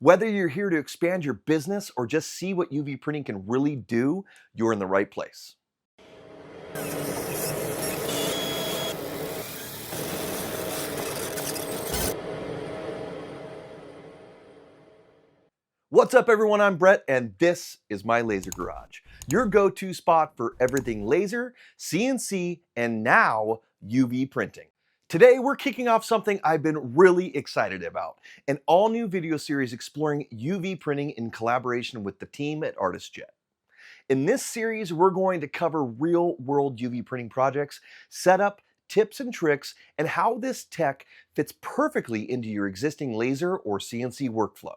Whether you're here to expand your business or just see what UV printing can really do, you're in the right place. What's up everyone, I'm Brett and this is my Laser Garage, your go-to spot for everything laser, CNC, and now UV printing. Today we're kicking off something I've been really excited about, an all-new video series exploring UV printing in collaboration with the team at ArtisJet. In this series, we're going to cover real-world UV printing projects, setup, tips and tricks, and how this tech fits perfectly into your existing laser or CNC workflow.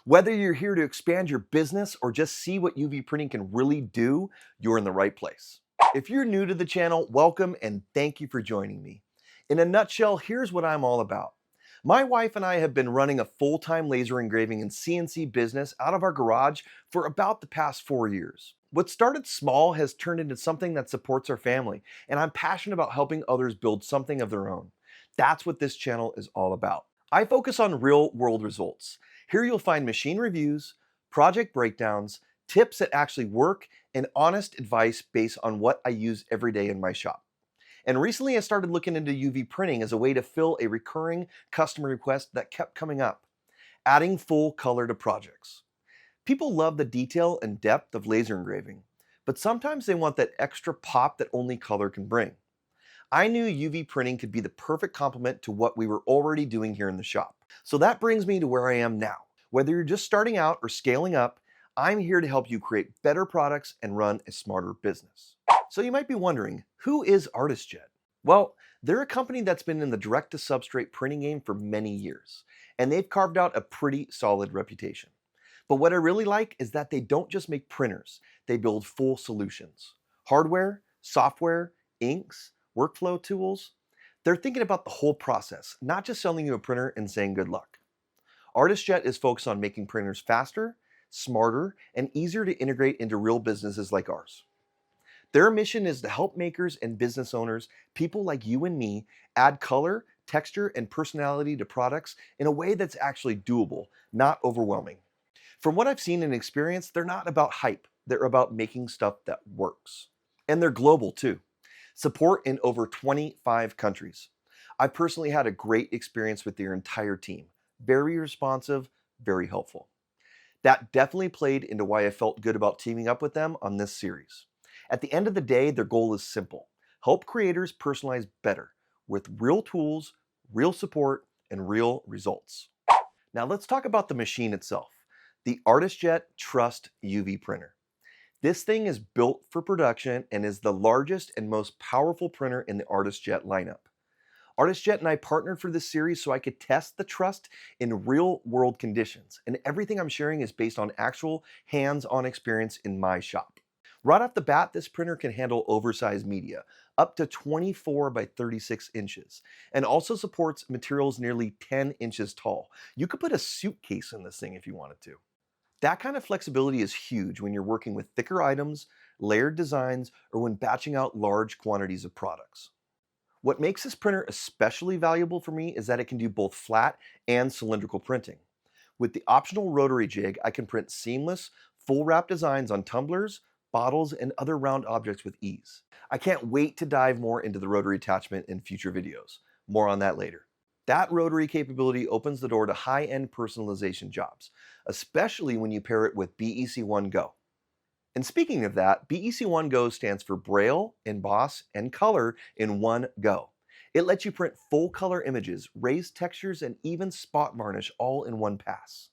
Whether you're here to expand your business or just see what UV printing can really do, you're in the right place. If you're new to the channel, welcome and thank you for joining me. In a nutshell, here's what I'm all about. My wife and I have been running a full-time laser engraving and CNC business out of our garage for about the past 4 years. What started small has turned into something that supports our family, and I'm passionate about helping others build something of their own. That's what this channel is all about. I focus on real-world results. Here you'll find machine reviews, project breakdowns, tips that actually work, and honest advice based on what I use every day in my shop. And recently I started looking into UV printing as a way to fill a recurring customer request that kept coming up: adding full color to projects. People love the detail and depth of laser engraving, but sometimes they want that extra pop that only color can bring. I knew UV printing could be the perfect complement to what we were already doing here in the shop. So that brings me to where I am now. Whether you're just starting out or scaling up, I'm here to help you create better products and run a smarter business. So you might be wondering, who is ArtisJet? Well, they're a company that's been in the direct-to-substrate printing game for many years, and they've carved out a pretty solid reputation. But what I really like is that they don't just make printers, they build full solutions. Hardware, software, inks, workflow tools. They're thinking about the whole process, not just selling you a printer and saying good luck. ArtisJet is focused on making printers faster, smarter, and easier to integrate into real businesses like ours. Their mission is to help makers and business owners, people like you and me, add color, texture, and personality to products in a way that's actually doable, not overwhelming. From what I've seen and experienced, they're not about hype. They're about making stuff that works. And they're global too. Support in over 25 countries. I personally had a great experience with their entire team. Very responsive, very helpful. That definitely played into why I felt good about teaming up with them on this series. At the end of the day, their goal is simple: help creators personalize better with real tools, real support, and real results. Now let's talk about the machine itself, the ArtisJet Trust UV printer. This thing is built for production and is the largest and most powerful printer in the ArtisJet lineup. ArtisJet and I partnered for this series so I could test the Trust in real-world conditions, and everything I'm sharing is based on actual hands-on experience in my shop. Right off the bat, this printer can handle oversized media, up to 24 by 36 inches, and also supports materials nearly 10 inches tall. You could put a suitcase in this thing if you wanted to. That kind of flexibility is huge when you're working with thicker items, layered designs, or when batching out large quantities of products. What makes this printer especially valuable for me is that it can do both flat and cylindrical printing. With the optional rotary jig, I can print seamless, full wrap designs on tumblers, bottles, and other round objects with ease. I can't wait to dive more into the rotary attachment in future videos. More on that later. That rotary capability opens the door to high-end personalization jobs, especially when you pair it with BEC1 Go. And speaking of that, BEC1 Go stands for Braille, Emboss, and Color in one go. It lets you print full-color images, raise textures, and even spot varnish all in one pass.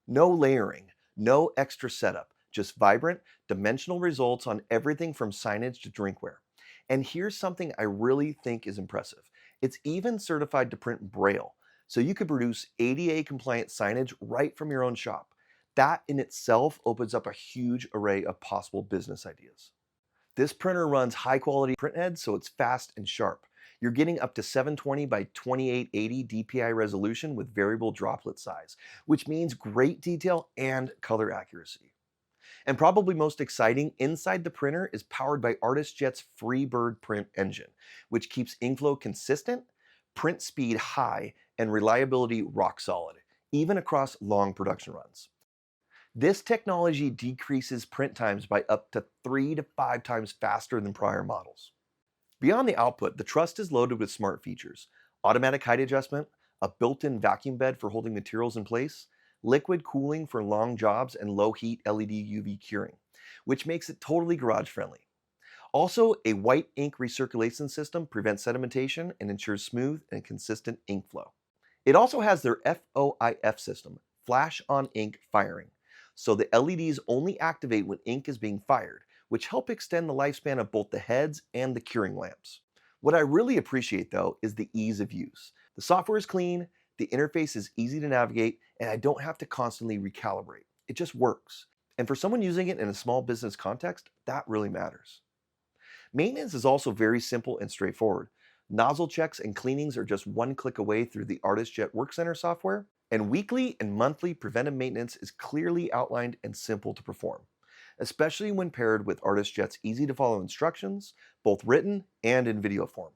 No layering, no extra setup, just vibrant, dimensional results on everything from signage to drinkware. And here's something I really think is impressive. It's even certified to print Braille, so you could produce ADA-compliant signage right from your own shop. That in itself opens up a huge array of possible business ideas. This printer runs high-quality printheads, so it's fast and sharp. You're getting up to 720 by 2880 DPI resolution with variable droplet size, which means great detail and color accuracy. And probably most exciting, inside the printer is powered by ArtisJet's Freebird print engine, which keeps inkflow consistent, print speed high, and reliability rock solid, even across long production runs. This technology decreases print times by up to 3 to 5 times faster than prior models. Beyond the output, the Trust is loaded with smart features: automatic height adjustment, a built-in vacuum bed for holding materials in place, liquid cooling for long jobs, and low heat LED UV curing, which makes it totally garage friendly. Also, a white ink recirculation system prevents sedimentation and ensures smooth and consistent ink flow. It also has their FOIF system, flash on ink firing, so the LEDs only activate when ink is being fired, which help extend the lifespan of both the heads and the curing lamps. What I really appreciate though is the ease of use. The software is clean, the interface is easy to navigate, and I don't have to constantly recalibrate. It just works. And for someone using it in a small business context, that really matters. Maintenance is also very simple and straightforward. Nozzle checks and cleanings are just one click away through the ArtisJet Workcenter software, and weekly and monthly preventive maintenance is clearly outlined and simple to perform, especially when paired with ArtisJet's easy-to-follow instructions, both written and in video form.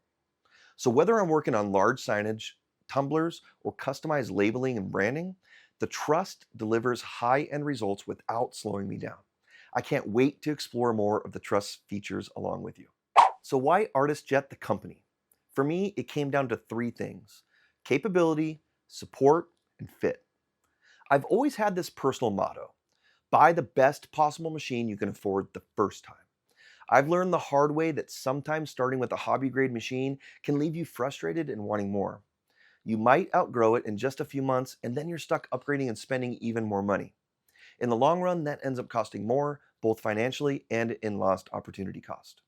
So whether I'm working on large signage, tumblers, or customized labeling and branding, the Trust delivers high-end results without slowing me down. I can't wait to explore more of the Trust features along with you. So why ArtisJet the company? For me, it came down to 3 things: capability, support, and fit. I've always had this personal motto: buy the best possible machine you can afford the first time. I've learned the hard way that sometimes starting with a hobby grade machine can leave you frustrated and wanting more. You might outgrow it in just a few months, and then you're stuck upgrading and spending even more money. In the long run, that ends up costing more, both financially and in lost opportunity cost.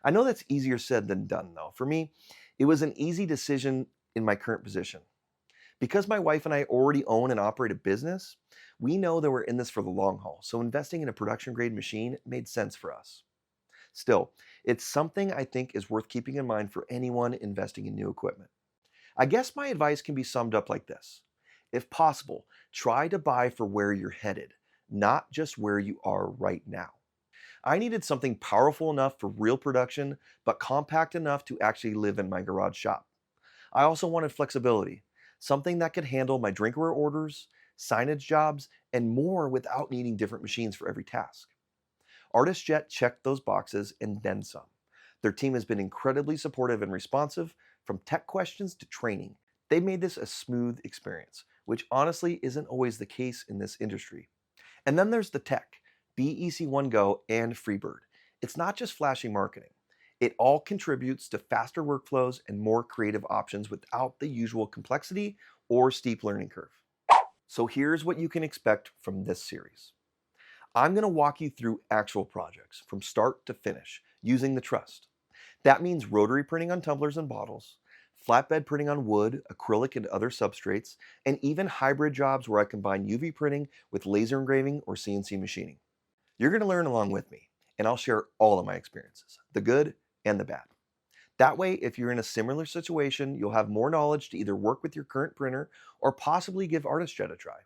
I know that's easier said than done though. For me, it was an easy decision in my current position. Because my wife and I already own and operate a business, we know that we're in this for the long haul, so investing in a production grade machine made sense for us. Still, it's something I think is worth keeping in mind for anyone investing in new equipment. I guess my advice can be summed up like this: if possible, try to buy for where you're headed, not just where you are right now. I needed something powerful enough for real production, but compact enough to actually live in my garage shop. I also wanted flexibility, something that could handle my drinkware orders, signage jobs, and more without needing different machines for every task. ArtisJet checked those boxes and then some. Their team has been incredibly supportive and responsive, from tech questions to training. They made this a smooth experience, which honestly isn't always the case in this industry. And then there's the tech, BEC1 Go and Freebird. It's not just flashy marketing. It all contributes to faster workflows and more creative options without the usual complexity or steep learning curve. So here's what you can expect from this series. I'm going to walk you through actual projects from start to finish using the Trust. That means rotary printing on tumblers and bottles, flatbed printing on wood, acrylic, and other substrates, and even hybrid jobs where I combine UV printing with laser engraving or CNC machining. You're going to learn along with me, and I'll share all of my experiences, the good and the bad. That way, if you're in a similar situation, you'll have more knowledge to either work with your current printer or possibly give ArtisJet a try.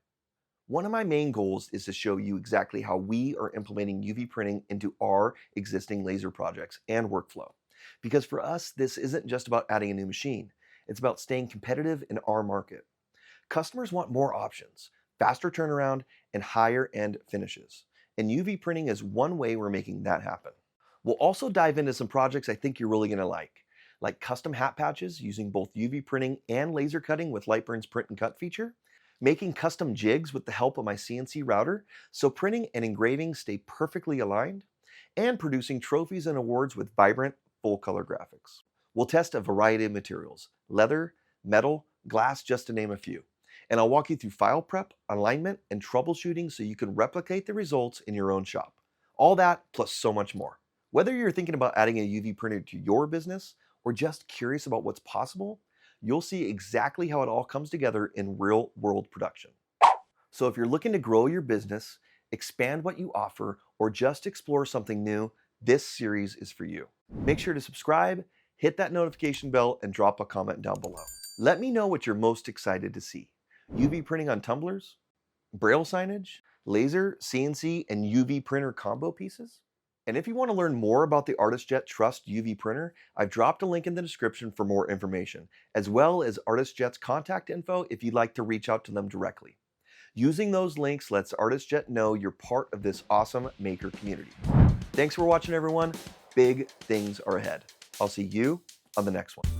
One of my main goals is to show you exactly how we are implementing UV printing into our existing laser projects and workflow. Because for us, this isn't just about adding a new machine. It's about staying competitive in our market. Customers want more options, faster turnaround, and higher end finishes. And UV printing is one way we're making that happen. We'll also dive into some projects I think you're really going to like custom hat patches using both UV printing and laser cutting with Lightburn's print and cut feature, making custom jigs with the help of my CNC router so printing and engraving stay perfectly aligned, and producing trophies and awards with vibrant, full color graphics. We'll test a variety of materials: leather, metal, glass, just to name a few. And I'll walk you through file prep, alignment, and troubleshooting so you can replicate the results in your own shop. All that plus so much more. Whether you're thinking about adding a UV printer to your business or just curious about what's possible, you'll see exactly how it all comes together in real world production. So if you're looking to grow your business, expand what you offer, or just explore something new, this series is for you. Make sure to subscribe, hit that notification bell, and drop a comment down below. Let me know what you're most excited to see. UV printing on tumblers, braille signage, laser, CNC, and UV printer combo pieces? And if you want to learn more about the ArtisJet Trust UV printer, I've dropped a link in the description for more information, as well as ArtisJet's contact info if you'd like to reach out to them directly. Using those links lets ArtisJet know you're part of this awesome maker community. Thanks for watching, everyone. Big things are ahead. I'll see you on the next one.